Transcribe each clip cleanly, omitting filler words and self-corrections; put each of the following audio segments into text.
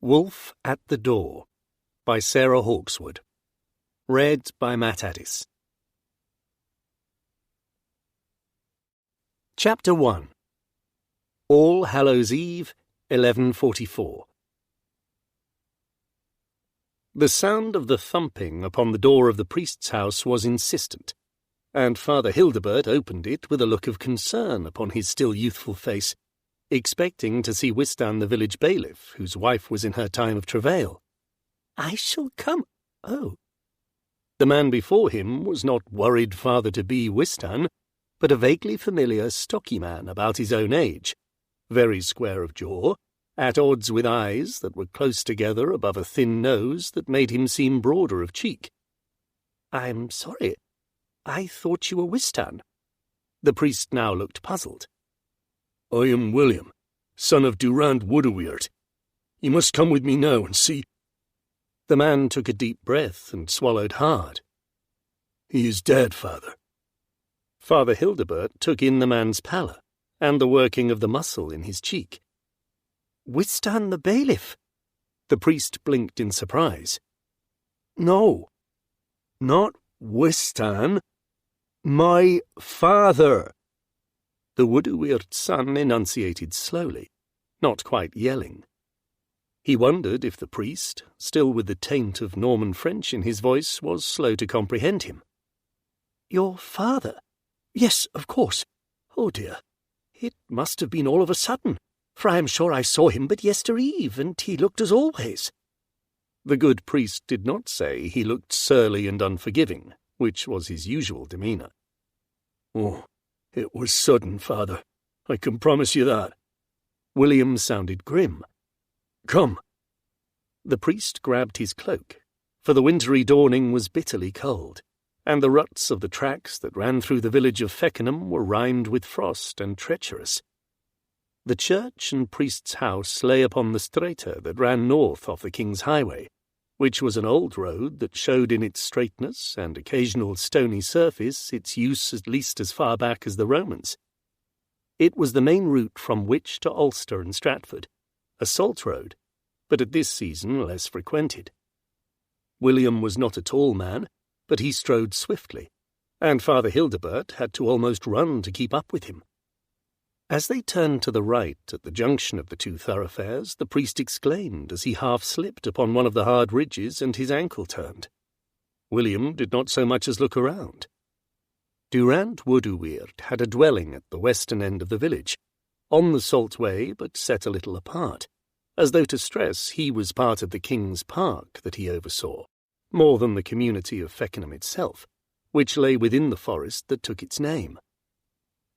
Wolf at the Door by Sarah Hawkswood. Read by Matt Addis. Chapter 1. All Hallows Eve, 1144. The sound of the thumping upon the door of the priest's house was insistent, and Father Hildebert opened it with a look of concern upon his still youthful face, expecting to see Wistan the village bailiff, whose wife was in her time of travail. "I shall come." Oh. The man before him was not worried father-to-be Wistan, but a vaguely familiar, stocky man about his own age, very square of jaw, at odds with eyes that were close together above a thin nose that made him seem broader of cheek. "I'm sorry. I thought you were Wistan." The priest now looked puzzled. "I am William, son of Durand Wuduweard. You must come with me now and see." The man took a deep breath and swallowed hard. "He is dead, father." Father Hildebert took in the man's pallor and the working of the muscle in his cheek. "Wistan the bailiff?" The priest blinked in surprise. "No, not Wistan. My father." The Wuduweard son enunciated slowly, not quite yelling. He wondered if the priest, still with the taint of Norman French in his voice, was slow to comprehend him. "Your father? Yes, of course. Oh dear, it must have been all of a sudden, for I am sure I saw him but yester-eve, and he looked as always." The good priest did not say he looked surly and unforgiving, which was his usual demeanour. "Oh, it was sudden, father. I can promise you that." William sounded grim. "Come." The priest grabbed his cloak, for the wintry dawning was bitterly cold, and the ruts of the tracks that ran through the village of Feckenham were rimed with frost and treacherous. The church and priest's house lay upon the strata that ran north off the King's Highway, which was an old road that showed in its straightness and occasional stony surface its use at least as far back as the Romans. It was the main route from Wych to Ulster and Stratford, a salt road, but at this season less frequented. William was not a tall man, but he strode swiftly, and Father Hildebert had to almost run to keep up with him. As they turned to the right at the junction of the two thoroughfares, the priest exclaimed as he half slipped upon one of the hard ridges and his ankle turned. William did not so much as look around. Durand Wuduweard had a dwelling at the western end of the village, on the salt way but set a little apart, as though to stress he was part of the King's Park that he oversaw, more than the community of Feckenham itself, which lay within the forest that took its name.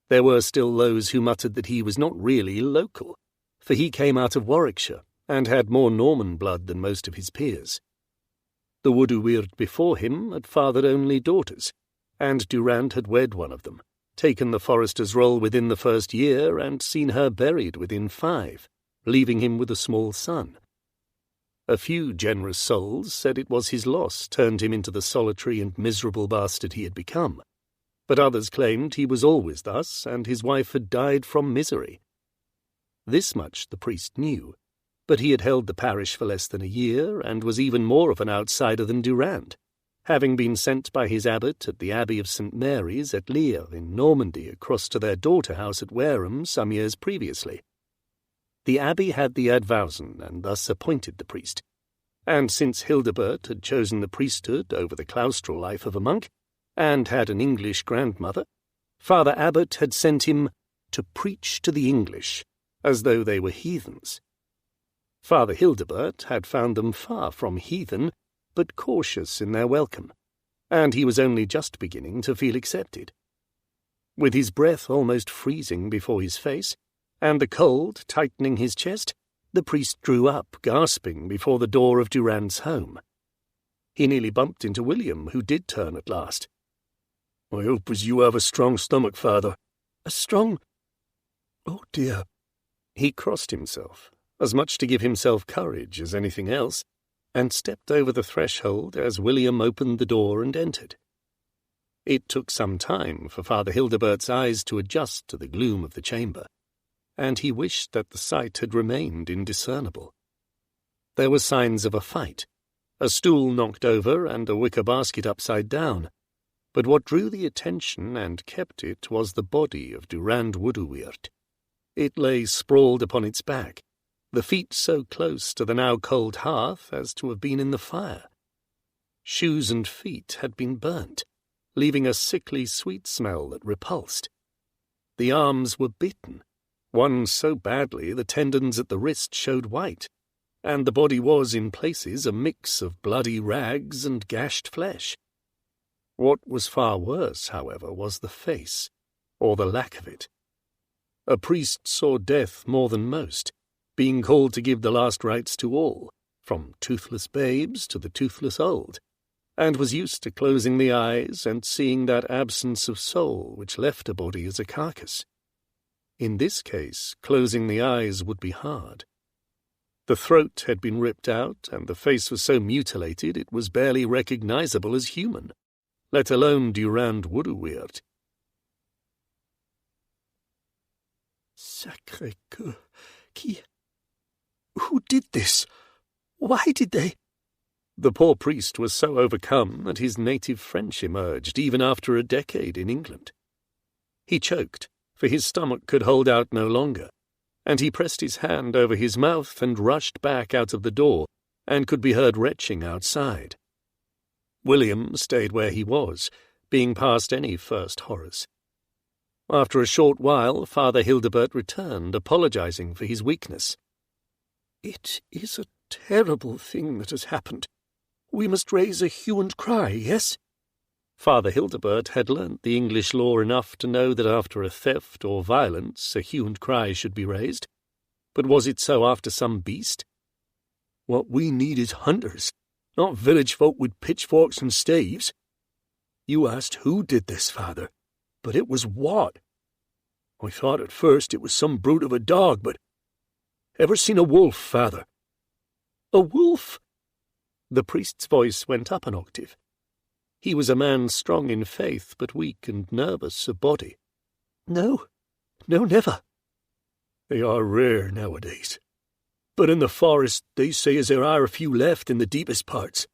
There were still those who muttered that he was not really local, for he came out of Warwickshire and had more Norman blood than most of his peers. The Wuduweard before him had fathered only daughters, and Durand had wed one of them, taken the forester's role within the first year, and seen her buried within 5, leaving him with a small son. A few generous souls said it was his loss turned him into the solitary and miserable bastard he had become, but others claimed he was always thus, and his wife had died from misery. This much the priest knew, but he had held the parish for less than a year, and was even more of an outsider than Durand, having been sent by his abbot at the Abbey of St. Mary's at Lier in Normandy across to their daughter house at Wareham some years previously. The abbey had the advowson and thus appointed the priest, and since Hildebert had chosen the priesthood over the claustral life of a monk, and had an English grandmother, Father Abbot had sent him to preach to the English, as though they were heathens. Father Hildebert had found them far from heathen, but cautious in their welcome, and he was only just beginning to feel accepted. With his breath almost freezing before his face, and the cold tightening his chest, the priest drew up, gasping, before the door of Durand's home. He nearly bumped into William, who did turn at last. "I hope as you have a strong stomach, father." "A strong—" "Oh, dear." He crossed himself, as much to give himself courage as anything else, and stepped over the threshold as William opened the door and entered. It took some time for Father Hildebert's eyes to adjust to the gloom of the chamber, and he wished that the sight had remained indiscernible. There were signs of a fight, a stool knocked over and a wicker basket upside down, but what drew the attention and kept it was the body of Durand Wuduweard. It lay sprawled upon its back, the feet so close to the now cold hearth as to have been in the fire. Shoes and feet had been burnt, leaving a sickly sweet smell that repulsed. The arms were bitten, one so badly the tendons at the wrist showed white, and the body was, in places, a mix of bloody rags and gashed flesh. What was far worse, however, was the face, or the lack of it. A priest saw death more than most, being called to give the last rites to all, from toothless babes to the toothless old, and was used to closing the eyes and seeing that absence of soul which left a body as a carcass. In this case, closing the eyes would be hard. The throat had been ripped out, and the face was so mutilated it was barely recognizable as human, let alone Durand Wuduweard. Sacré Dieu! Who did this? Why did they? The poor priest was so overcome that his native French emerged even after a decade in England. He choked, for his stomach could hold out no longer, and he pressed his hand over his mouth and rushed back out of the door, and could be heard retching outside. William stayed where he was, being past any first horrors. After a short while, Father Hildebert returned, apologizing for his weakness. "It is a terrible thing that has happened. We must raise a hue and cry, yes?" Father Hildebert had learnt the English law enough to know that after a theft or violence a hue and cry should be raised. But was it so after some beast? "What we need is hunters, not village folk with pitchforks and staves. You asked who did this, Father, but it was what? I thought at first it was some brute of a dog, but... Ever seen a wolf, Father?" "A wolf?" The priest's voice went up an octave. He was a man strong in faith, but weak and nervous of body. No, never." "They are rare nowadays. But in the forest they say as there are a few left in the deepest parts.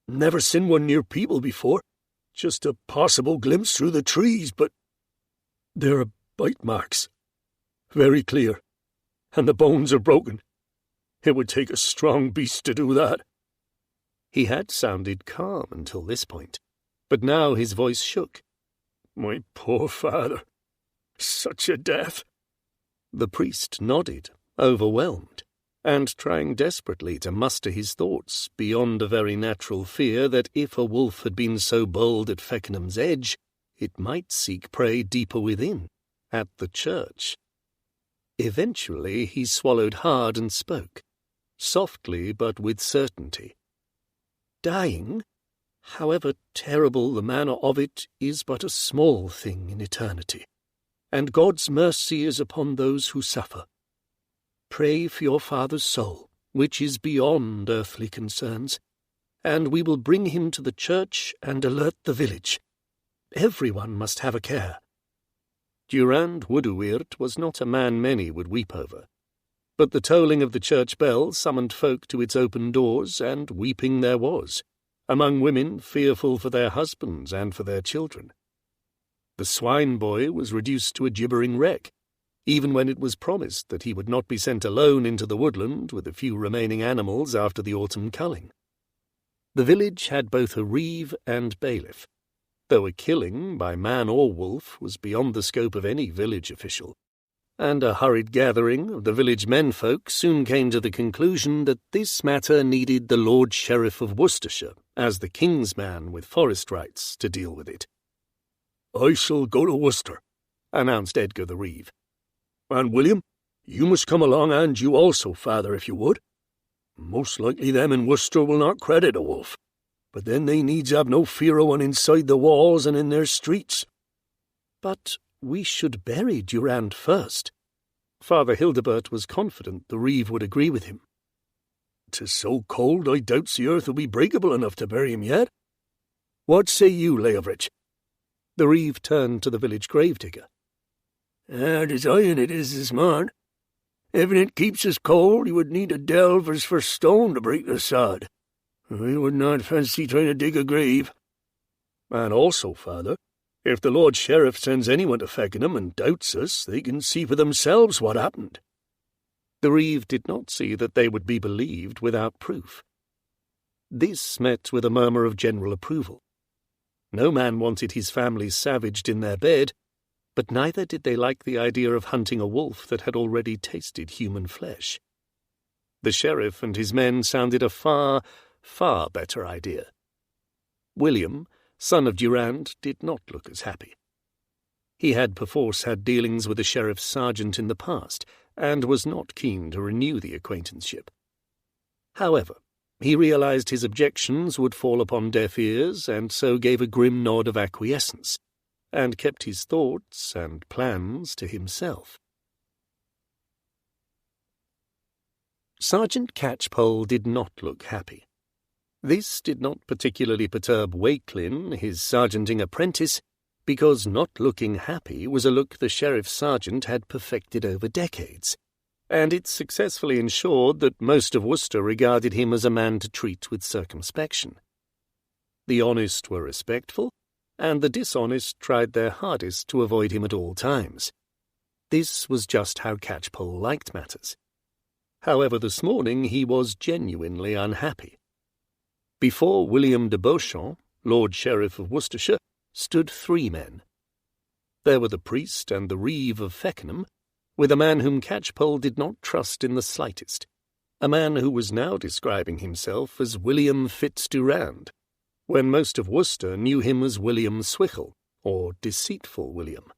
Never seen one near people before. Just a possible glimpse through the trees, but there are bite marks. Very clear. And the bones are broken. It would take a strong beast to do that." He had sounded calm until this point, but now his voice shook. "My poor father. Such a death." The priest nodded, overwhelmed, and trying desperately to muster his thoughts beyond a very natural fear that if a wolf had been so bold at Feckenham's edge, it might seek prey deeper within, at the church. Eventually he swallowed hard and spoke, softly but with certainty. "Dying, however terrible the manner of it, is but a small thing in eternity, and God's mercy is upon those who suffer. Pray for your father's soul, which is beyond earthly concerns, and we will bring him to the church and alert the village. Everyone must have a care." Durand Wuduweard was not a man many would weep over, but the tolling of the church bell summoned folk to its open doors, and weeping there was, among women fearful for their husbands and for their children. The swine boy was reduced to a gibbering wreck, even when it was promised that he would not be sent alone into the woodland with the few remaining animals after the autumn culling. The village had both a reeve and bailiff, though a killing, by man or wolf, was beyond the scope of any village official, and a hurried gathering of the village menfolk soon came to the conclusion that this matter needed the Lord Sheriff of Worcestershire, as the king's man with forest rights, to deal with it. "I shall go to Worcester," announced Edgar the Reeve. "And William, you must come along, and you also, Father, if you would. Most likely them in Worcester will not credit a wolf, but then they needs have no fear of one inside the walls and in their streets." "But we should bury Durand first." Father Hildebert was confident the Reeve would agree with him. "'Tis so cold I doubt the earth will be breakable enough to bury him yet. What say you, Leovrich?" The Reeve turned to the village gravedigger. "'Tis iron it is this morn. If it keeps us cold, you would need a delver's for stone to break the sod. We would not fancy trying to dig a grave. And also, father, if the Lord Sheriff sends anyone to Feckenham and doubts us, they can see for themselves what happened. The reeve did not see that they would be believed without proof. This met with a murmur of general approval. No man wanted his family savaged in their bed, but neither did they like the idea of hunting a wolf that had already tasted human flesh. The sheriff and his men sounded a far, far better idea. William, son of Durand, did not look as happy. He had perforce had dealings with the sheriff's sergeant in the past, and was not keen to renew the acquaintanceship. However, he realized his objections would fall upon deaf ears, and so gave a grim nod of acquiescence, and kept his thoughts and plans to himself. Sergeant Catchpoll did not look happy. This did not particularly perturb Wakelin, his sergeanting apprentice, because not looking happy was a look the sheriff's sergeant had perfected over decades, and it successfully ensured that most of Worcester regarded him as a man to treat with circumspection. The honest were respectful, and the dishonest tried their hardest to avoid him at all times. This was just how Catchpoll liked matters. However, this morning he was genuinely unhappy. Before William de Beauchamp, Lord Sheriff of Worcestershire, stood 3 men. There were the priest and the reeve of Feckenham, with a man whom Catchpoll did not trust in the slightest, a man who was now describing himself as William Fitz-Durand, when most of Worcester knew him as William Swichel, or Deceitful William.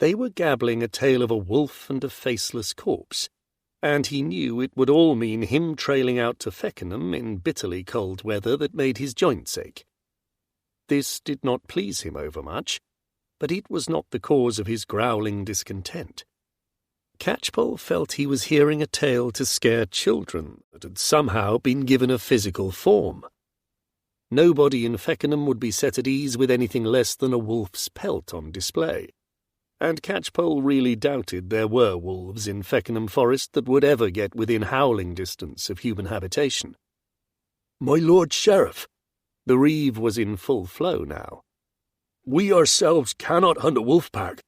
They were gabbling a tale of a wolf and a faceless corpse, and he knew it would all mean him trailing out to Feckenham in bitterly cold weather that made his joints ache. This did not please him overmuch, but it was not the cause of his growling discontent. Catchpoll felt he was hearing a tale to scare children that had somehow been given a physical form. Nobody in Feckenham would be set at ease with anything less than a wolf's pelt on display, and Catchpoll really doubted there were wolves in Feckenham Forest that would ever get within howling distance of human habitation. My Lord Sheriff, the reeve was in full flow now. We ourselves cannot hunt a wolf pack.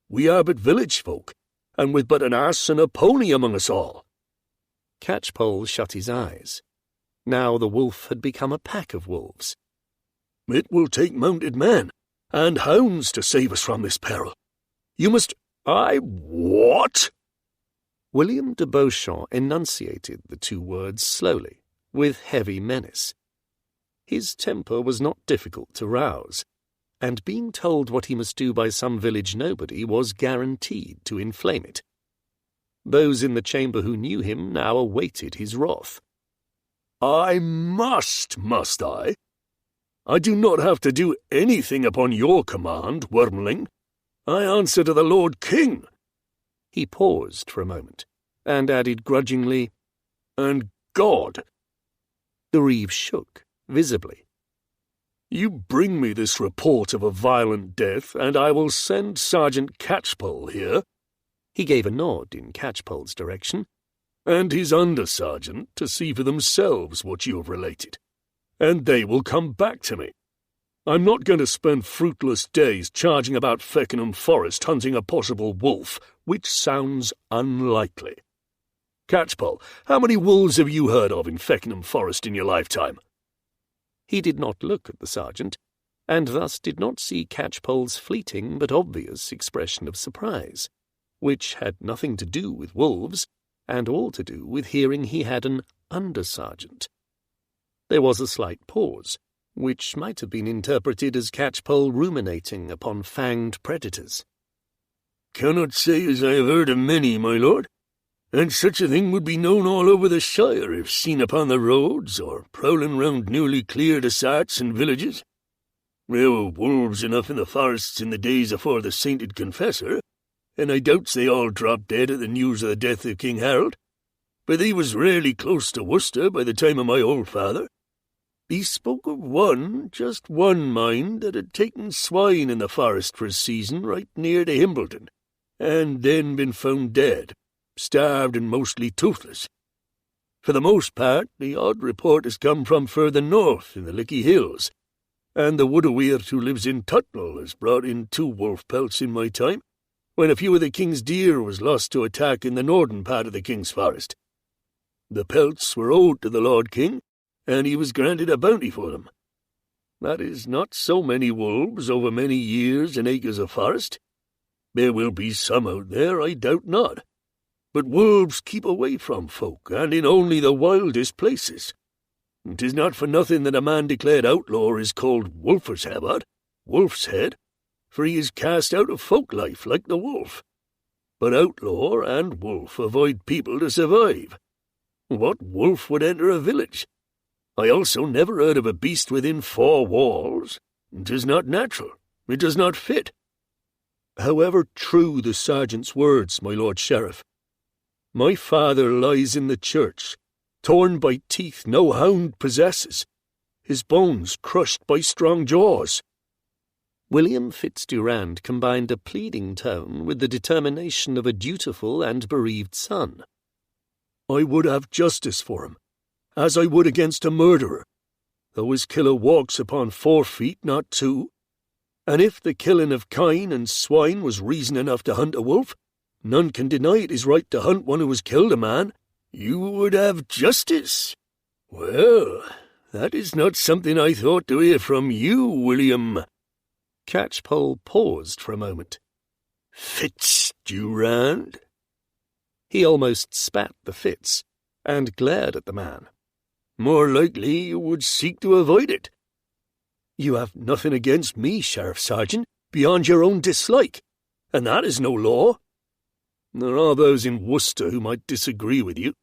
We are but village folk, and with but an ass and a pony among us all. Catchpoll shut his eyes. Now the wolf had become a pack of wolves. It will take mounted men and hounds to save us from this peril. You must— what? William de Beauchamp enunciated the 2 words slowly, with heavy menace. His temper was not difficult to rouse, and being told what he must do by some village nobody was guaranteed to inflame it. Those in the chamber who knew him now awaited his wrath. I must I? I do not have to do anything upon your command, wormling. I answer to the Lord King. He paused for a moment, and added grudgingly, and God. The reeve shook, visibly. You bring me this report of a violent death, and I will send Sergeant Catchpoll here. He gave a nod in Catchpoll's direction. And his under-sergeant to see for themselves what you have related, and they will come back to me. I'm not going to spend fruitless days charging about Feckenham Forest hunting a possible wolf, which sounds unlikely. Catchpoll, how many wolves have you heard of in Feckenham Forest in your lifetime? He did not look at the sergeant, and thus did not see Catchpoll's fleeting but obvious expression of surprise, which had nothing to do with wolves, and all to do with hearing he had an under-sergeant. There was a slight pause, which might have been interpreted as Catchpoll ruminating upon fanged predators. Cannot say as I have heard of many, my lord, and such a thing would be known all over the shire if seen upon the roads, or prowling round newly cleared estates and villages. There were wolves enough in the forests in the days afore the sainted confessor, and I doubts they all dropped dead at the news of the death of King Harold, but they was rarely close to Worcester by the time of my old father. He spoke of one, just one, mind, that had taken swine in the forest for a season right near to Himbledon, and then been found dead, starved and mostly toothless. For the most part, the odd report has come from further north in the Lickey Hills, and the Wuduweard who lives in Tutnell has brought in 2 wolf pelts in my time, when a few of the king's deer was lost to attack in the northern part of the king's forest. The pelts were owed to the Lord King, and he was granted a bounty for them. That is not so many wolves over many years and acres of forest. There will be some out there, I doubt not. But wolves keep away from folk, and in only the wildest places. 'Tis not for nothing that a man declared outlaw is called Wolfer's Head, Wolf's Head, for he is cast out of folk life like the wolf. But outlaw and wolf avoid people to survive. What wolf would enter a village? I also never heard of a beast within 4 walls. 'Tis not natural. It does not fit. However true the sergeant's words, my lord sheriff, my father lies in the church, torn by teeth no hound possesses, his bones crushed by strong jaws. William Fitz-Durand combined a pleading tone with the determination of a dutiful and bereaved son. I would have justice for him, as I would against a murderer, though his killer walks upon 4 feet, not 2. And if the killing of kine and swine was reason enough to hunt a wolf, none can deny it is right to hunt one who has killed a man. You would have justice? Well, that is not something I thought to hear from you, William. Catchpoll paused for a moment. Fitz-Durand? He almost spat the Fitz, and glared at the man. More likely you would seek to avoid it. You have nothing against me, Sheriff Sergeant, beyond your own dislike, and that is no law. There are those in Worcester who might disagree with you,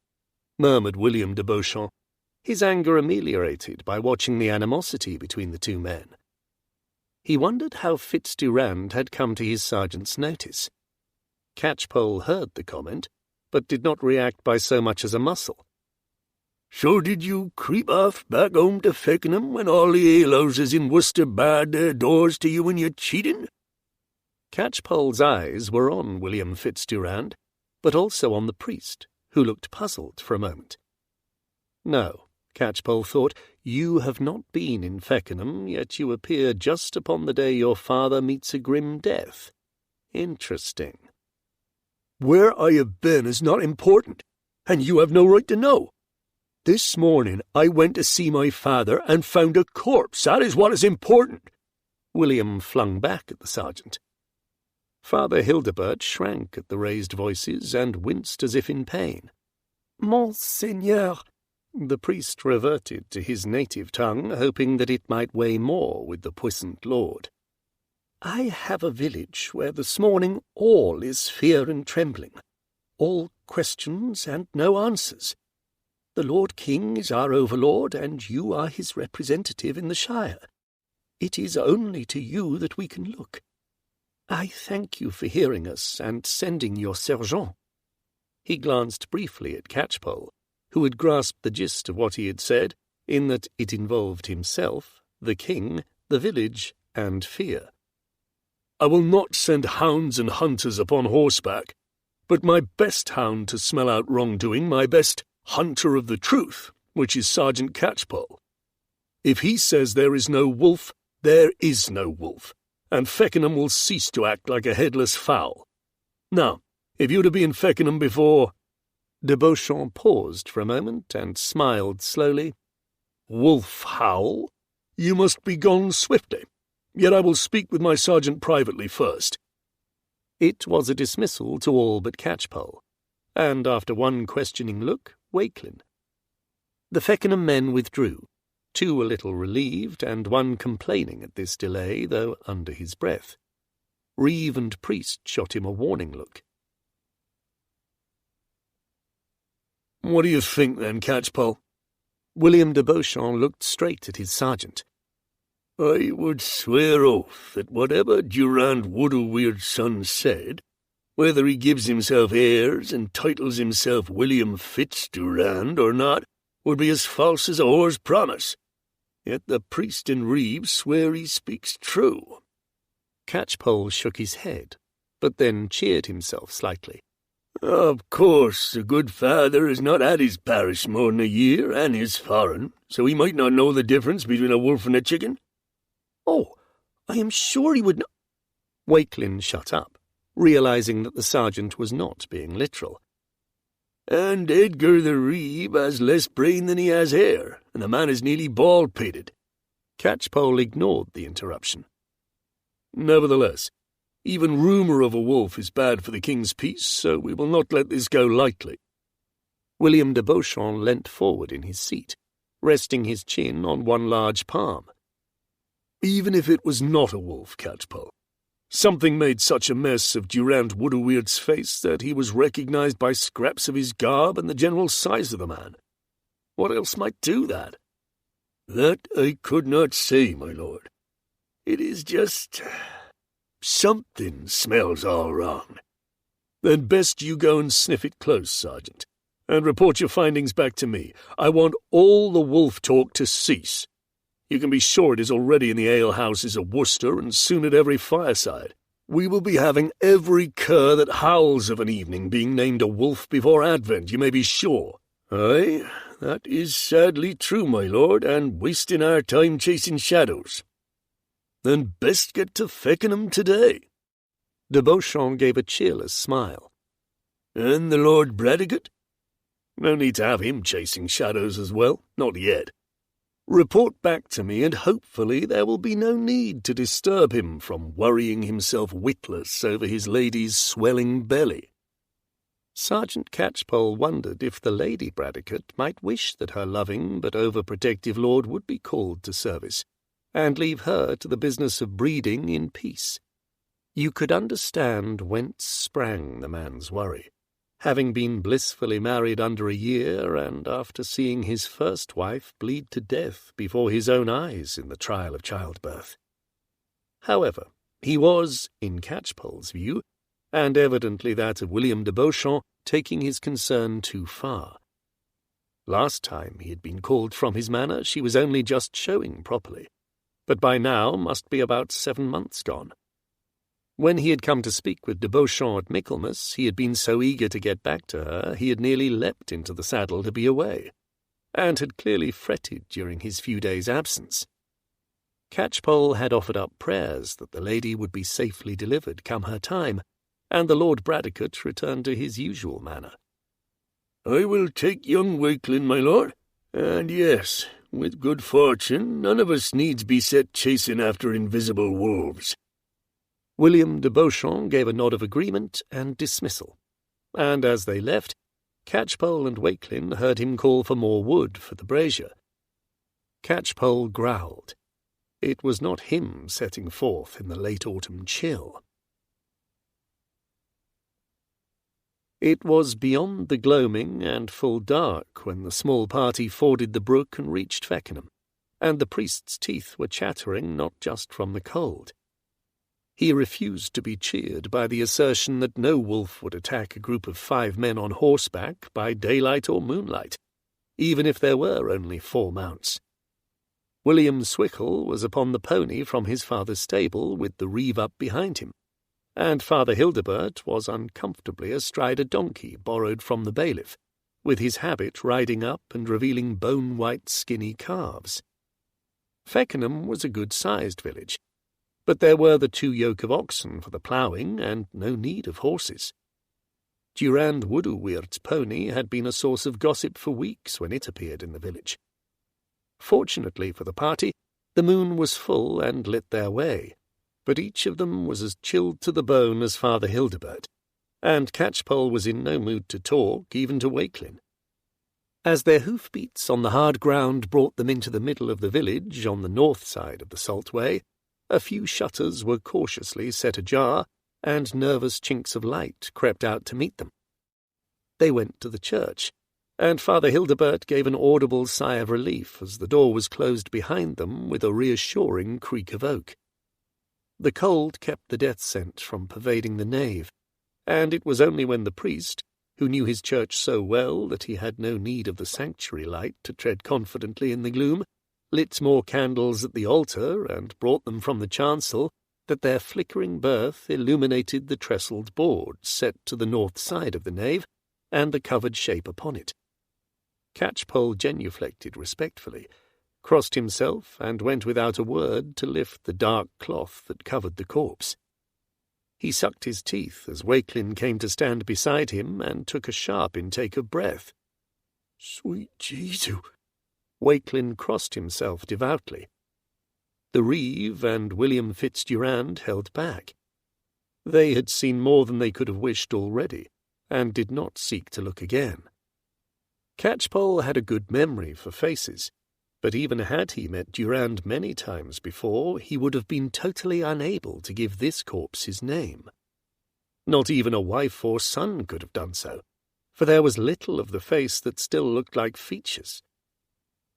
murmured William de Beauchamp, his anger ameliorated by watching the animosity between the 2 men. He wondered how Fitz-Durand had come to his sergeant's notice. Catchpoll heard the comment, but did not react by so much as a muscle. So did you creep off back home to Feckenham when all the alehouses in Worcester barred their doors to you and your cheating? Catchpoll's eyes were on William Fitz-Durand, but also on the priest, who looked puzzled for a moment. No, Catchpoll thought, you have not been in Feckenham, yet you appear just upon the day your father meets a grim death. Interesting. Where I have been is not important, and you have no right to know. This morning I went to see my father and found a corpse. That is what is important. William flung back at the sergeant. Father Hildebert shrank at the raised voices and winced as if in pain. Monseigneur. The priest reverted to his native tongue, hoping that it might weigh more with the puissant lord. I have a village where this morning all is fear and trembling, all questions and no answers. The Lord King is our overlord, and you are his representative in the shire. It is only to you that we can look. I thank you for hearing us and sending your sergeant. He glanced briefly at Catchpoll, who had grasped the gist of what he had said, in that it involved himself, the king, the village, and fear. I will not send hounds and hunters upon horseback, but my best hound to smell out wrongdoing, my best hunter of the truth, which is Sergeant Catchpoll. If he says there is no wolf, there is no wolf, and Feckenham will cease to act like a headless fowl. Now, if you were to be in Feckenham before— De Beauchamp paused for a moment and smiled slowly. Wolf howl? You must be gone swiftly. Yet I will speak with my sergeant privately first. It was a dismissal to all but Catchpoll, and after one questioning look, Wakelin. The Feckenham men withdrew, 2 a little relieved, and 1 complaining at this delay, though under his breath. Reeve and priest shot him a warning look. What do you think, then, Catchpoll? William de Beauchamp looked straight at his sergeant. I would swear oath that whatever Durand Wuduweard's son said, whether he gives himself airs and titles himself William Fitz-Durand or not, would be as false as a whore's promise. Yet the priest and Reeve swear he speaks true. Catchpoll shook his head, but then cheered himself slightly. Of course, the good father is not at his parish more than a year, and is foreign, so he might not know the difference between a wolf and a chicken. Oh, I am sure he would not— Wakelin shut up, realizing that the sergeant was not being literal. And Edgar the Reeve has less brain than he has hair, and the man is nearly bald-pated. Catchpoll ignored the interruption. Nevertheless, even rumour of a wolf is bad for the king's peace, so we will not let this go lightly. William de Beauchamp leant forward in his seat, resting his chin on one large palm. Even if it was not a wolf, Catchpoll, something made such a mess of Durand Wuduweard's face that he was recognised by scraps of his garb and the general size of the man. What else might do that? That I could not say, my lord. It is just— something smells all wrong. Then best you go and sniff it close, Sergeant, and report your findings back to me. I want all the wolf talk to cease. You can be sure it is already in the alehouses of Worcester and soon at every fireside. We will be having every cur that howls of an evening being named a wolf before Advent, you may be sure. Aye, that is sadly true, my lord, and wasting our time chasing shadows. Then best get to Feckenham today. De Beauchamp gave a cheerless smile. And the Lord Bradecote? No need to have him chasing shadows as well, not yet. Report back to me, and hopefully there will be no need to disturb him from worrying himself witless over his lady's swelling belly. Sergeant Catchpoll wondered if the Lady Bradecote might wish that her loving but overprotective lord would be called to service, and leave her to the business of breeding in peace. You could understand whence sprang the man's worry, having been blissfully married under a year, and after seeing his first wife bleed to death before his own eyes in the trial of childbirth. However, he was, in Catchpoll's view, and evidently that of William de Beauchamp, taking his concern too far. Last time he had been called from his manor, she was only just showing properly, but by now must be about 7 months gone. When he had come to speak with de Beauchamp at Michaelmas, he had been so eager to get back to her he had nearly leapt into the saddle to be away, and had clearly fretted during his few days' absence. Catchpoll had offered up prayers that the lady would be safely delivered come her time, and the Lord Bradecote returned to his usual manner. I will take young Wakelin, my lord, and yes, with good fortune, none of us needs beset chasing after invisible wolves. William de Beauchamp gave a nod of agreement and dismissal, and as they left, Catchpoll and Wakelin heard him call for more wood for the brazier. Catchpoll growled. It was not him setting forth in the late autumn chill. It was beyond the gloaming and full dark when the small party forded the brook and reached Feckenham, and the priest's teeth were chattering not just from the cold. He refused to be cheered by the assertion that no wolf would attack a group of 5 men on horseback by daylight or moonlight, even if there were only 4 mounts. William Swickle was upon the pony from his father's stable with the reeve up behind him, and Father Hildebert was uncomfortably astride a donkey borrowed from the bailiff, with his habit riding up and revealing bone-white skinny calves. Feckenham was a good-sized village, but there were the 2 yoke of oxen for the ploughing, and no need of horses. Durand Wuduweard's pony had been a source of gossip for weeks when it appeared in the village. Fortunately for the party, the moon was full and lit their way, but each of them was as chilled to the bone as Father Hildebert, and Catchpoll was in no mood to talk, even to Wakelin. As their hoofbeats on the hard ground brought them into the middle of the village on the north side of the Salt Way, a few shutters were cautiously set ajar, and nervous chinks of light crept out to meet them. They went to the church, and Father Hildebert gave an audible sigh of relief as the door was closed behind them with a reassuring creak of oak. The cold kept the death scent from pervading the nave, and it was only when the priest, who knew his church so well that he had no need of the sanctuary light to tread confidently in the gloom, lit more candles at the altar and brought them from the chancel, that their flickering berth illuminated the trestled board set to the north side of the nave and the covered shape upon it. Catchpoll genuflected respectfully, crossed himself, and went without a word to lift the dark cloth that covered the corpse. He sucked his teeth as Wakelin came to stand beside him and took a sharp intake of breath. Sweet Jesu! Wakelin crossed himself devoutly. The Reeve and William Fitzdurand held back. They had seen more than they could have wished already, and did not seek to look again. Catchpoll had a good memory for faces, but even had he met Durand many times before, he would have been totally unable to give this corpse his name. Not even a wife or son could have done so, for there was little of the face that still looked like features.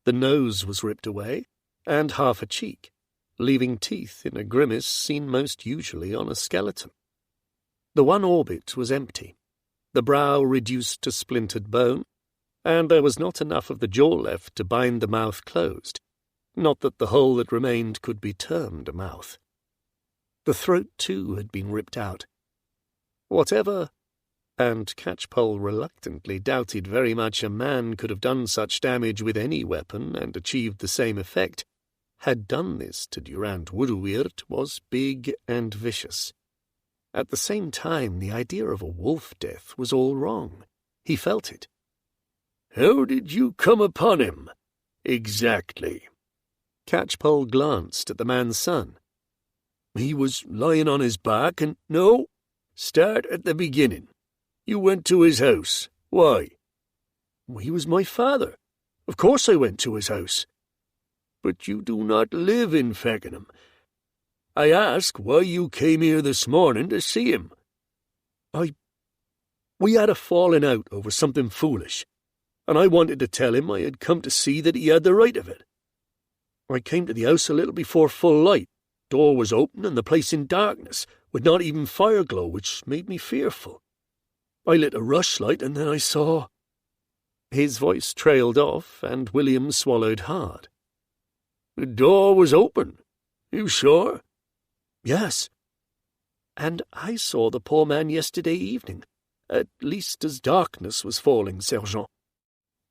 The nose was ripped away, and half a cheek, leaving teeth in a grimace seen most usually on a skeleton. The one orbit was empty, the brow reduced to splintered bone, and there was not enough of the jaw left to bind the mouth closed, not that the hole that remained could be termed a mouth. The throat, too, had been ripped out. Whatever, and Catchpoll reluctantly doubted very much a man could have done such damage with any weapon and achieved the same effect, had done this to Durand Wuduweard was big and vicious. At the same time, the idea of a wolf death was all wrong. He felt it. How did you come upon him? Exactly. Catchpoll glanced at the man's son. He was lying on his back and... No, start at the beginning. You went to his house. Why? He was my father. Of course I went to his house. But you do not live in Feckenham. I ask why you came here this morning to see him. We had a falling out over something foolish, and I wanted to tell him I had come to see that he had the right of it. I came to the house a little before full light. Door was open and the place in darkness, with not even fire glow, which made me fearful. I lit a rushlight and then I saw... His voice trailed off, and William swallowed hard. The door was open. You sure? Yes. And I saw the poor man yesterday evening, at least as darkness was falling, Serjeant.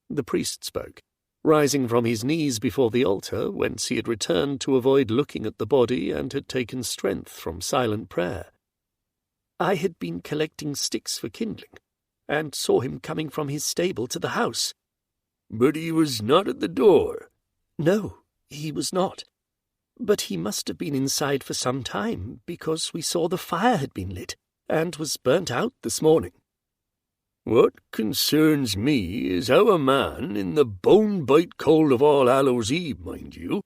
The priest spoke, rising from his knees before the altar, whence he had returned to avoid looking at the body and had taken strength from silent prayer. I had been collecting sticks for kindling, and saw him coming from his stable to the house. But he was not at the door. No, he was not. But he must have been inside for some time, because we saw the fire had been lit, and was burnt out this morning. What concerns me is how a man, in the bone-bite cold of All Hallows Eve, mind you,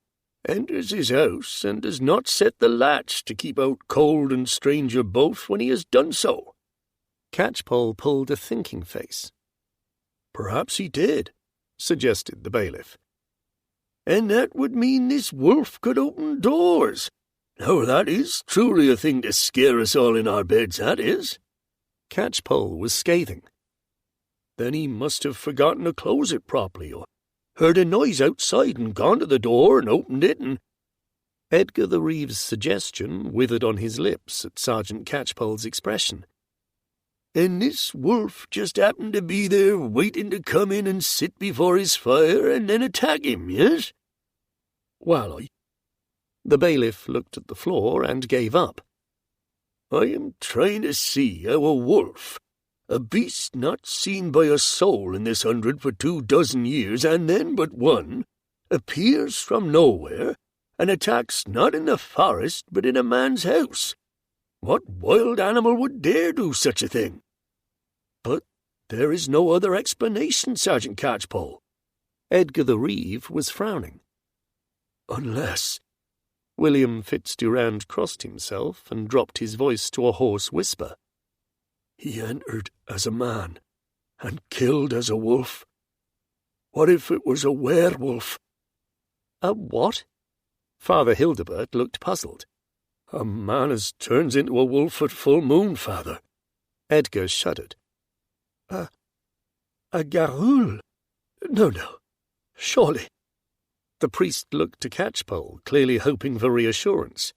enters his house and does not set the latch to keep out cold and stranger both when he has done so. Catchpoll pulled a thinking face. Perhaps he did, suggested the bailiff. And that would mean this wolf could open doors. Now that is truly a thing to scare us all in our beds, that is. Catchpoll was scathing. Then he must have forgotten to close it properly, or heard a noise outside and gone to the door and opened it and... Edgar the Reeve's suggestion withered on his lips at Sergeant Catchpoll's expression. And this wolf just happened to be there waiting to come in and sit before his fire and then attack him, yes? Well, The bailiff looked at the floor and gave up. I am trying to see how a wolf, a beast not seen by a soul in this 100 for 24 years, and then but one, appears from nowhere and attacks not in the forest but in a man's house. What wild animal would dare do such a thing? But there is no other explanation, Sergeant Catchpoll. Edgar the Reeve was frowning. Unless... William Fitzdurand crossed himself and dropped his voice to a hoarse whisper. He entered as a man and killed as a wolf. What if it was a werewolf? A what? Father Hildebert looked puzzled. A man as turns into a wolf at full moon, Father. Edgar shuddered. A garrule? No, surely. The priest looked to Catchpoll, clearly hoping for reassurance.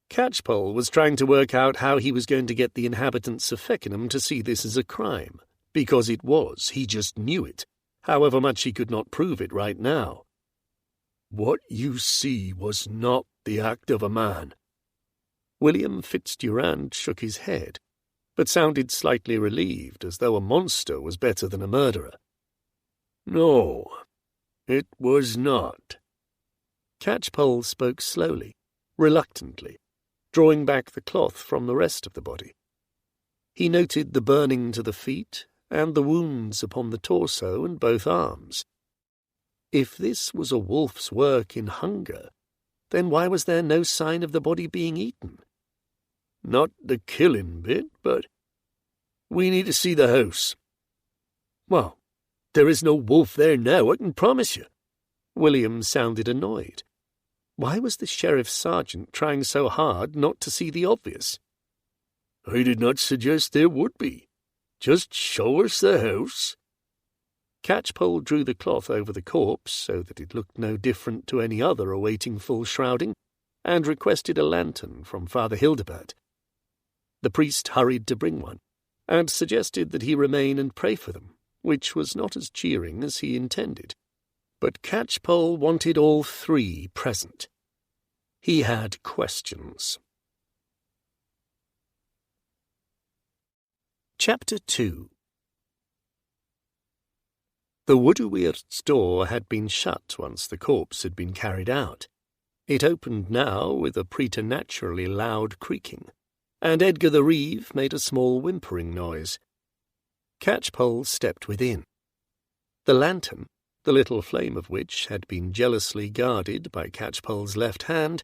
Catchpoll was trying to work out how he was going to get the inhabitants of Feckenham to see this as a crime, because it was, he just knew it, however much he could not prove it right now. What you see was not the act of a man. William Durand shook his head, but sounded slightly relieved, as though a monster was better than a murderer. No, it was not. Catchpoll spoke slowly, reluctantly, drawing back the cloth from the rest of the body. He noted the burning to the feet and the wounds upon the torso and both arms. If this was a wolf's work in hunger, then why was there no sign of the body being eaten? Not the killing bit, but we need to see the house. Well, there is no wolf there now, I can promise you. William sounded annoyed. Why was the sheriff's sergeant trying so hard not to see the obvious? I did not suggest there would be. Just show us the house. Catchpoll drew the cloth over the corpse so that it looked no different to any other awaiting full shrouding, and requested a lantern from Father Hildebert. The priest hurried to bring one, and suggested that he remain and pray for them, which was not as cheering as he intended. But Catchpoll wanted all three present. He had questions. Chapter 2. The Wuduweard's door had been shut once the corpse had been carried out. It opened now with a preternaturally loud creaking, and Edgar the Reeve made a small whimpering noise. Catchpoll stepped within. The lantern, the little flame of which had been jealously guarded by Catchpoll's left hand,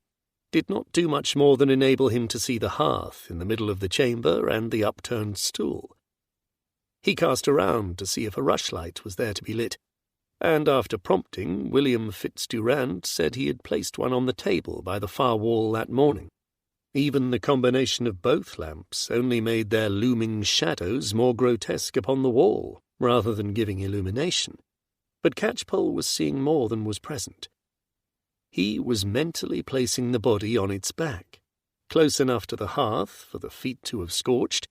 did not do much more than enable him to see the hearth in the middle of the chamber and the upturned stool. He cast around to see if a rushlight was there to be lit, and after prompting, William Durand said he had placed one on the table by the far wall that morning. Even the combination of both lamps only made their looming shadows more grotesque upon the wall, rather than giving illumination. But Catchpoll was seeing more than was present. He was mentally placing the body on its back, close enough to the hearth for the feet to have scorched,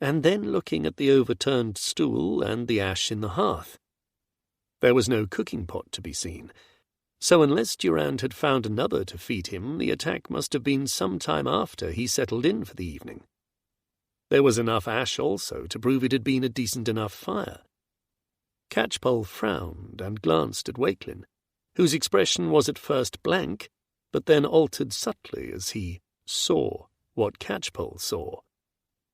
and then looking at the overturned stool and the ash in the hearth. There was no cooking pot to be seen, so unless Durand had found another to feed him, the attack must have been some time after he settled in for the evening. There was enough ash also to prove it had been a decent enough fire. Catchpoll frowned and glanced at Wakelin, whose expression was at first blank, but then altered subtly as he saw what Catchpoll saw.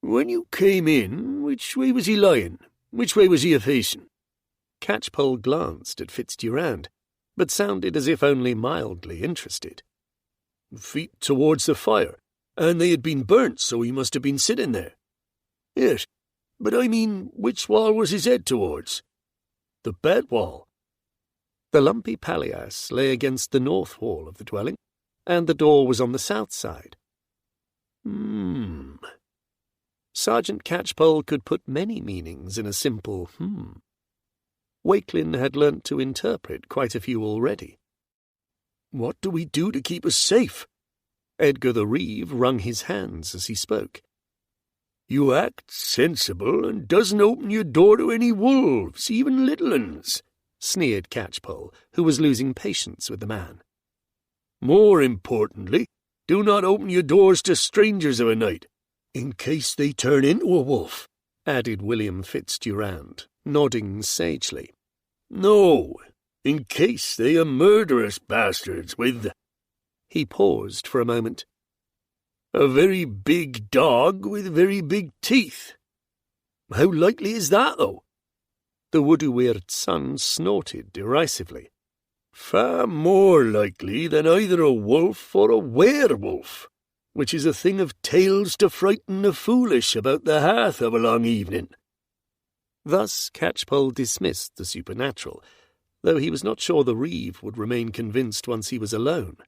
When you came in, which way was he lying? Which way was he a-facing? Catchpoll glanced at Durand, but sounded as if only mildly interested. Feet towards the fire, and they had been burnt, so he must have been sitting there. Yes, but I mean, which wall was his head towards? The bed wall. The lumpy palliasse lay against the north wall of the dwelling, and the door was on the south side. Sergeant Catchpoll could put many meanings in a simple Wakelin had learnt to interpret quite a few already. What do we do to keep us safe? Edgar the Reeve wrung his hands as he spoke. You act sensible and doesn't open your door to any wolves, even little uns, sneered Catchpoll, who was losing patience with the man. More importantly, do not open your doors to strangers of a night, in case they turn into a wolf, added William Durand, nodding sagely. No, in case they are murderous bastards with— He paused for a moment. A very big dog with very big teeth. How likely is that, though? The Wuduweard's son snorted derisively. Far more likely than either a wolf or a werewolf, which is a thing of tales to frighten the foolish about the hearth of a long evening. Thus Catchpoll dismissed the supernatural, though he was not sure the Reeve would remain convinced once he was alone.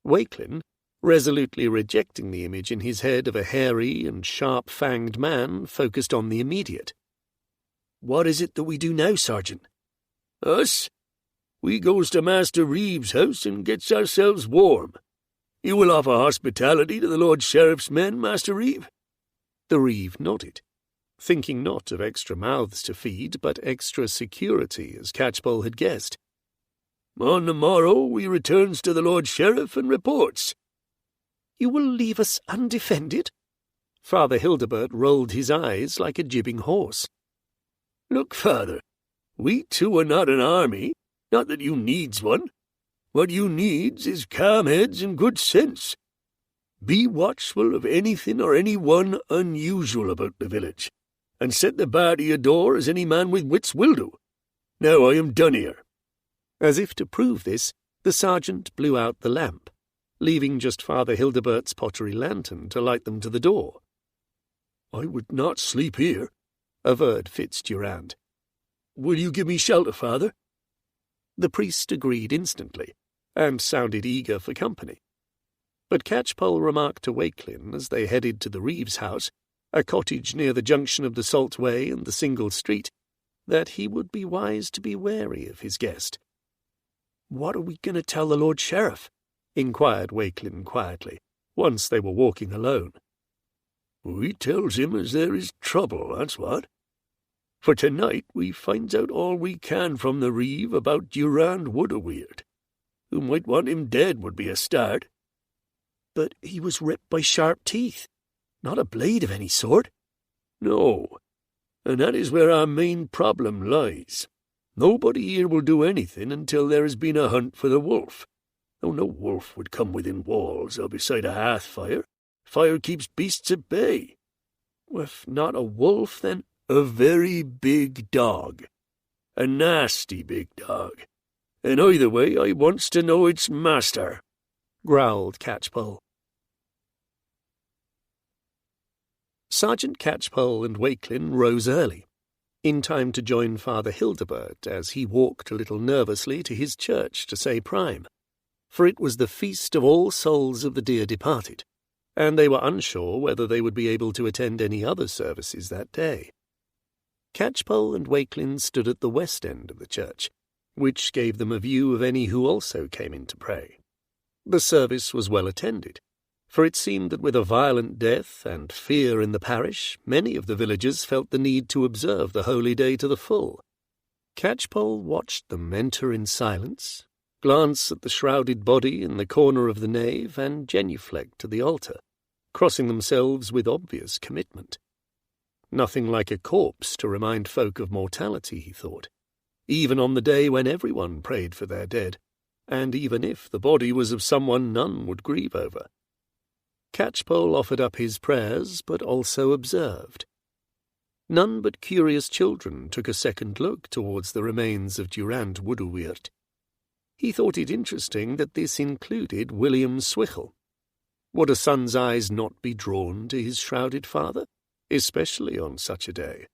Wakelin, resolutely rejecting the image in his head of a hairy and sharp-fanged man, focused on the immediate. What is it that we do now, Sergeant? Us? We goes to Master Reeve's house and gets ourselves warm. You will offer hospitality to the Lord Sheriff's men, Master Reeve?" The Reeve nodded, thinking not of extra mouths to feed, but extra security, as Catchpoll had guessed. "On the morrow we returns to the Lord Sheriff and reports." "You will leave us undefended?" Father Hildebert rolled his eyes like a jibbing horse. "Look, Father, we too are not an army, not that you needs one. What you needs is calm heads and good sense. Be watchful of anything or anyone unusual about the village, and set the bar to your door as any man with wits will do. Now I am done here." As if to prove this, the sergeant blew out the lamp, leaving just Father Hildebert's pottery lantern to light them to the door. "I would not sleep here," averred Durand. "Will you give me shelter, Father?" The priest agreed instantly, and sounded eager for company. But Catchpoll remarked to Wakelin as they headed to the Reeves' house, a cottage near the junction of the Salt Way and the single street, that he would be wise to be wary of his guest. "What are we going to tell the Lord Sheriff?" inquired Wakelin quietly, once they were walking alone. "We tells him as there is trouble, that's what. For tonight we finds out all we can from the Reeve about Durand Wuduweard. Who might want him dead would be a start." "But he was ripped by sharp teeth, not a blade of any sort." "No, and that is where our main problem lies. Nobody here will do anything until there has been a hunt for the wolf, though no wolf would come within walls or beside a hearth fire. Fire keeps beasts at bay." "If not a wolf, then—" "A very big dog. A nasty big dog. And either way I wants to know its master," growled Catchpoll. Sergeant Catchpoll and Wakelin rose early, in time to join Father Hildebert as he walked a little nervously to his church to say prime, for it was the feast of All Souls of the dear departed, and they were unsure whether they would be able to attend any other services that day. Catchpoll and Wakelin stood at the west end of the church, which gave them a view of any who also came in to pray. The service was well attended, for it seemed that with a violent death and fear in the parish, many of the villagers felt the need to observe the holy day to the full. Catchpoll watched them enter in silence, glance at the shrouded body in the corner of the nave, and genuflect to the altar, crossing themselves with obvious commitment. Nothing like a corpse to remind folk of mortality, he thought, even on the day when everyone prayed for their dead, and even if the body was of someone none would grieve over. Catchpoll offered up his prayers, but also observed. None but curious children took a second look towards the remains of Durand Wuduweard. He thought it interesting that this included William Swichel. Would a son's eyes not be drawn to his shrouded father, especially on such a day?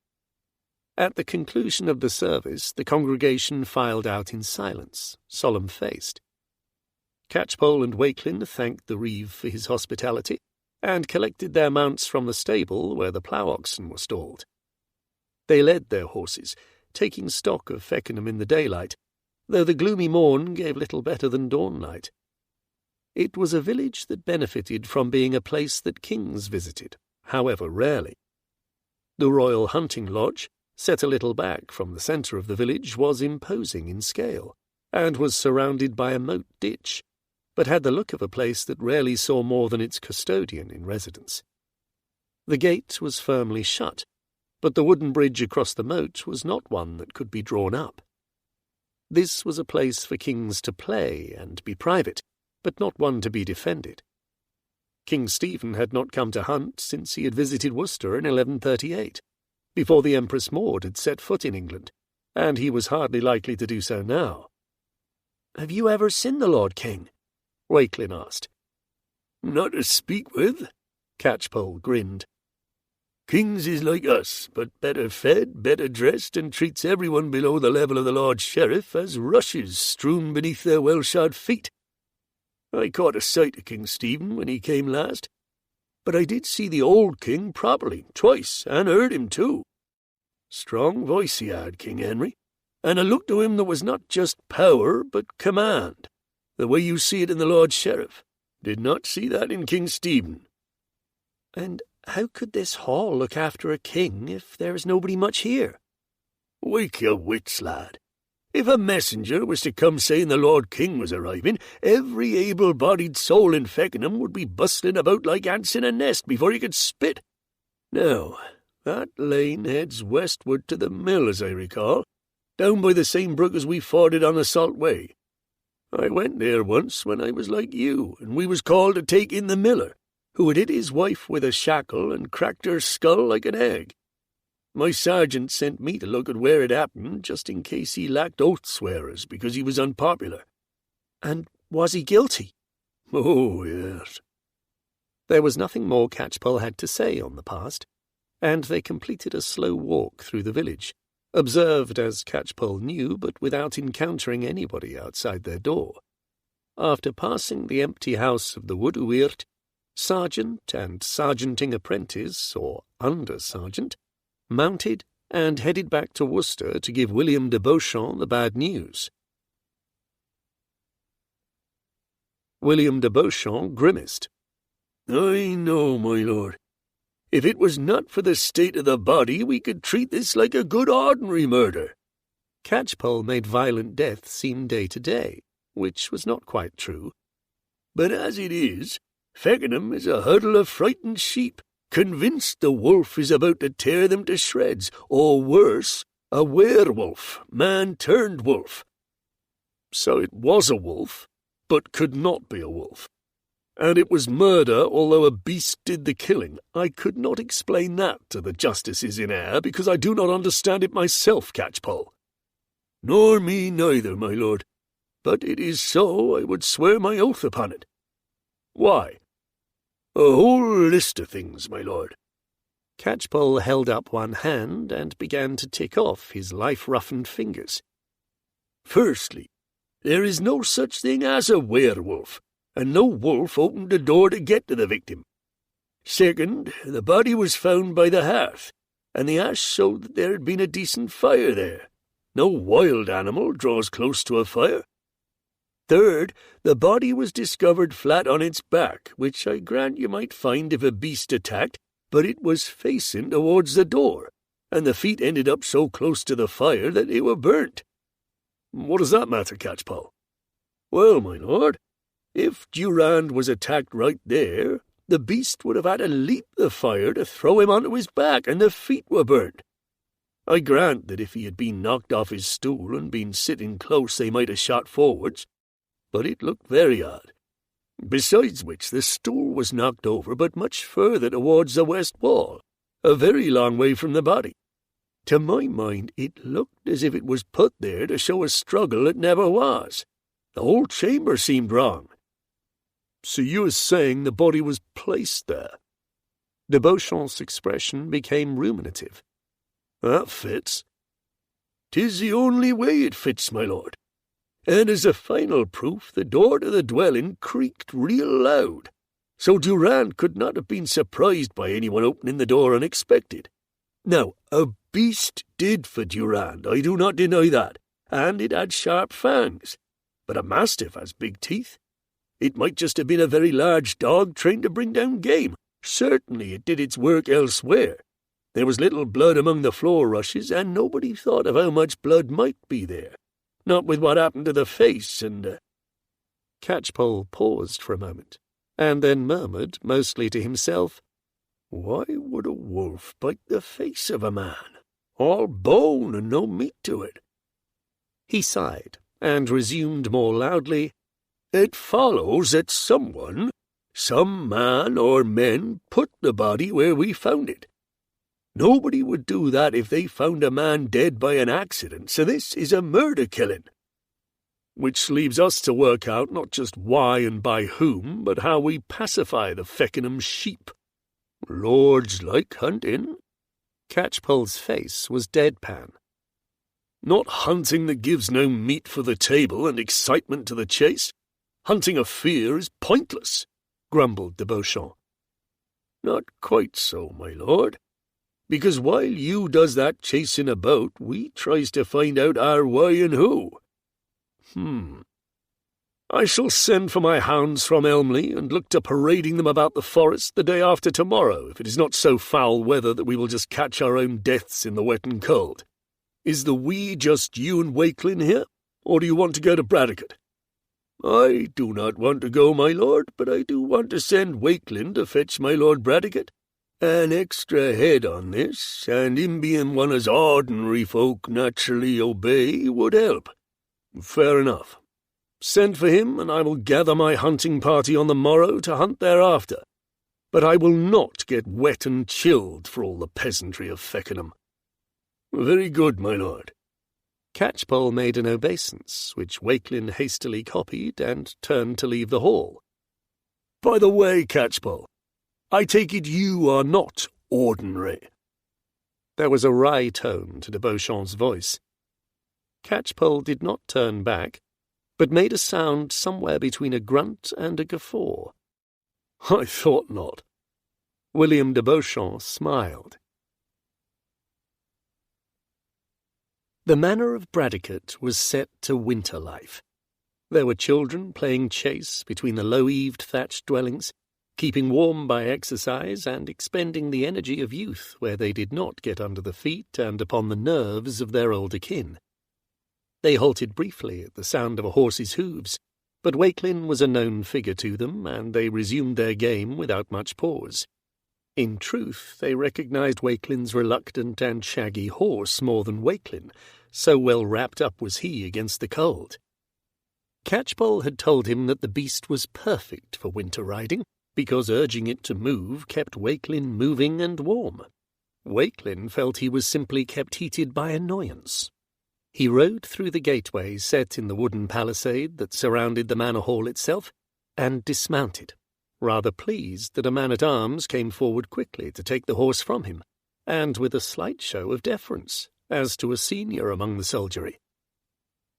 At the conclusion of the service, the congregation filed out in silence, solemn-faced. Catchpoll and Wakelin thanked the Reeve for his hospitality, and collected their mounts from the stable where the plough-oxen were stalled. They led their horses, taking stock of Feckenham in the daylight, though the gloomy morn gave little better than dawn-light. It was a village that benefited from being a place that kings visited, however rarely. The royal hunting lodge, set a little back from the centre of the village, was imposing in scale, and was surrounded by a moat ditch, but had the look of a place that rarely saw more than its custodian in residence. The gate was firmly shut, but the wooden bridge across the moat was not one that could be drawn up. This was a place for kings to play and be private, but not one to be defended. King Stephen had not come to hunt since he had visited Worcester in 1138, before the Empress Maud had set foot in England, and he was hardly likely to do so now. "Have you ever seen the Lord King?" Wakelin asked. "Not to speak with," Catchpoll grinned. "Kings is like us, but better fed, better dressed, and treats everyone below the level of the Lord Sheriff as rushes strewn beneath their well-shod feet. I caught a sight of King Stephen when he came last, but I did see the old king properly, twice, and heard him too. Strong voice he had, King Henry, and a look to him that was not just power, but command, the way you see it in the Lord Sheriff. Did not see that in King Stephen. And how could this hall look after a king if there is nobody much here? Wake your wits, lad. If a messenger was to come saying the Lord King was arriving, every able-bodied soul in Feckenham would be bustling about like ants in a nest before he could spit. Now, that lane heads westward to the mill, as I recall, down by the same brook as we forded on the Salt Way. I went there once when I was like you, and we was called to take in the miller, who had hit his wife with a shackle and cracked her skull like an egg. My sergeant sent me to look at where it happened, just in case he lacked oath-swearers, because he was unpopular. And was he guilty? Oh, yes. There was nothing more Catchpoll had to say on the past, and they completed a slow walk through the village, observed as Catchpoll knew, but without encountering anybody outside their door. After passing the empty house of the Wuduweard, sergeant and sergeanting apprentice, or under-sergeant, mounted and headed back to Worcester to give William de Beauchamp the bad news. William de Beauchamp grimaced. I know, my lord. If it was not for the state of the body, we could treat this like a good ordinary murder. Catchpoll made violent death seem day to day, which was not quite true. But as it is, Feckenham is a huddle of frightened sheep, convinced the wolf is about to tear them to shreds, or worse, a werewolf, man-turned-wolf. So it was a wolf, but could not be a wolf. And it was murder, although a beast did the killing. I could not explain that to the justices in eyre, because I do not understand it myself, Catchpoll. Nor me neither, my lord. But it is so, I would swear my oath upon it. Why? A whole list of things, my lord. Catchpoll held up one hand and began to tick off his life-roughened fingers. Firstly, there is no such thing as a werewolf, and no wolf opened the door to get to the victim. Second, the body was found by the hearth, and the ash showed that there had been a decent fire there. No wild animal draws close to a fire. Third, the body was discovered flat on its back, which I grant you might find if a beast attacked, but it was facing towards the door, and the feet ended up so close to the fire that they were burnt. What does that matter, Catchpoll? Well, my lord, if Durand was attacked right there, the beast would have had to leap the fire to throw him onto his back, and the feet were burnt. I grant that if he had been knocked off his stool and been sitting close, they might have shot forwards, but it looked very odd. Besides which, the stool was knocked over, but much further towards the west wall, a very long way from the body. To my mind, it looked as if it was put there to show a struggle that never was. The whole chamber seemed wrong. So you are saying the body was placed there? De Beauchamp's expression became ruminative. That fits. 'Tis the only way it fits, my lord. And as a final proof, the door to the dwelling creaked real loud, so Durand could not have been surprised by anyone opening the door unexpected. Now, a beast did for Durand, I do not deny that, and it had sharp fangs, but a mastiff has big teeth. It might just have been a very large dog trained to bring down game. Certainly it did its work elsewhere. There was little blood among the floor rushes, and nobody thought of how much blood might be there. Not with what happened to the face, and... Catchpoll paused for a moment, and then murmured, mostly to himself, Why would a wolf bite the face of a man? All bone and no meat to it. He sighed, and resumed more loudly, It follows that someone, some man or men, put the body where we found it. Nobody would do that if they found a man dead by an accident, so this is a murder-killing. Which leaves us to work out not just why and by whom, but how we pacify the Feckenham sheep. Lords like hunting. Catchpoll's face was deadpan. Not hunting that gives no meat for the table and excitement to the chase. Hunting of fear is pointless, grumbled de Beauchamp. Not quite so, my lord. Because while you does that chasing about, we tries to find out our why and who. I shall send for my hounds from Elmley and look to parading them about the forest the day after tomorrow, if it is not so foul weather that we will just catch our own deaths in the wet and cold. Is the we just you and Wakelin here, or do you want to go to Bradecote?" "I do not want to go, my lord, but I do want to send Wakelin to fetch my lord Bradecote. An extra head on this, and him being one as ordinary folk naturally obey, would help." "Fair enough. Send for him, and I will gather my hunting party on the morrow to hunt thereafter. But I will not get wet and chilled for all the peasantry of Feckenham." "Very good, my lord." Catchpoll made an obeisance, which Wakelin hastily copied and turned to leave the hall. "By the way, Catchpoll, I take it you are not ordinary." There was a wry tone to de Beauchamp's voice. Catchpoll did not turn back, but made a sound somewhere between a grunt and a guffaw. "I thought not." William de Beauchamp smiled. The manor of Bradecote was set to winter life. There were children playing chase between the low-eaved thatched dwellings, keeping warm by exercise and expending the energy of youth where they did not get under the feet and upon the nerves of their older kin. They halted briefly at the sound of a horse's hoofs, but Wakelin was a known figure to them, and they resumed their game without much pause. In truth, they recognized Wakelin's reluctant and shaggy horse more than Wakelin, so well wrapped up was he against the cold. Catchpoll had told him that the beast was perfect for winter riding, because urging it to move kept Wakelin moving and warm. Wakelin felt he was simply kept heated by annoyance. He rode through the gateway set in the wooden palisade that surrounded the manor hall itself, and dismounted, rather pleased that a man-at-arms came forward quickly to take the horse from him, and with a slight show of deference, as to a senior among the soldiery.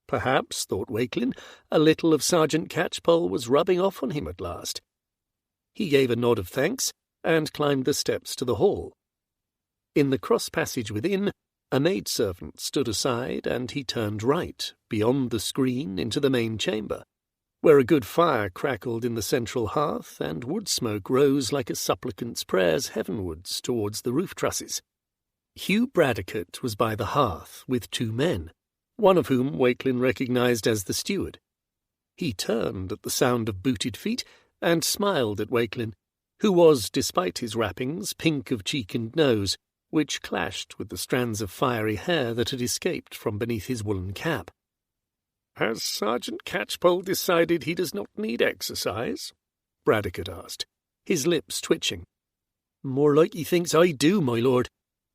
Perhaps, thought Wakelin, a little of Serjeant Catchpoll was rubbing off on him at last. He gave a nod of thanks, and climbed the steps to the hall. In the cross-passage within, a maidservant stood aside, and he turned right, beyond the screen, into the main chamber, where a good fire crackled in the central hearth, and wood smoke rose like a supplicant's prayers heavenwards towards the roof trusses. Hugh Bradecote was by the hearth with two men, one of whom Wakelin recognized as the steward. He turned at the sound of booted feet, and smiled at Wakelin, who was, despite his wrappings, pink of cheek and nose, which clashed with the strands of fiery hair that had escaped from beneath his woolen cap. "Has Sergeant Catchpoll decided he does not need exercise?" Bradecote asked, his lips twitching. "More like he thinks I do, my lord,"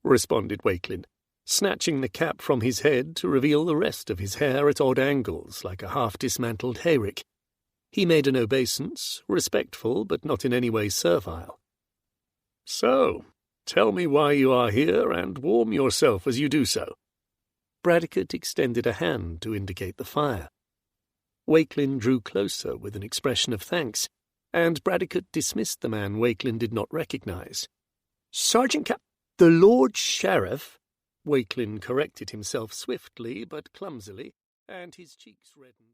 responded Wakelin, snatching the cap from his head to reveal the rest of his hair at odd angles like a half-dismantled hayrick. He made an obeisance, respectful but not in any way servile. "So, tell me why you are here, and warm yourself as you do so." Bradecote extended a hand to indicate the fire. Wakelin drew closer with an expression of thanks, and Bradecote dismissed the man Wakelin did not recognize. "Sergeant the Lord Sheriff," Wakelin corrected himself swiftly but clumsily, and his cheeks reddened.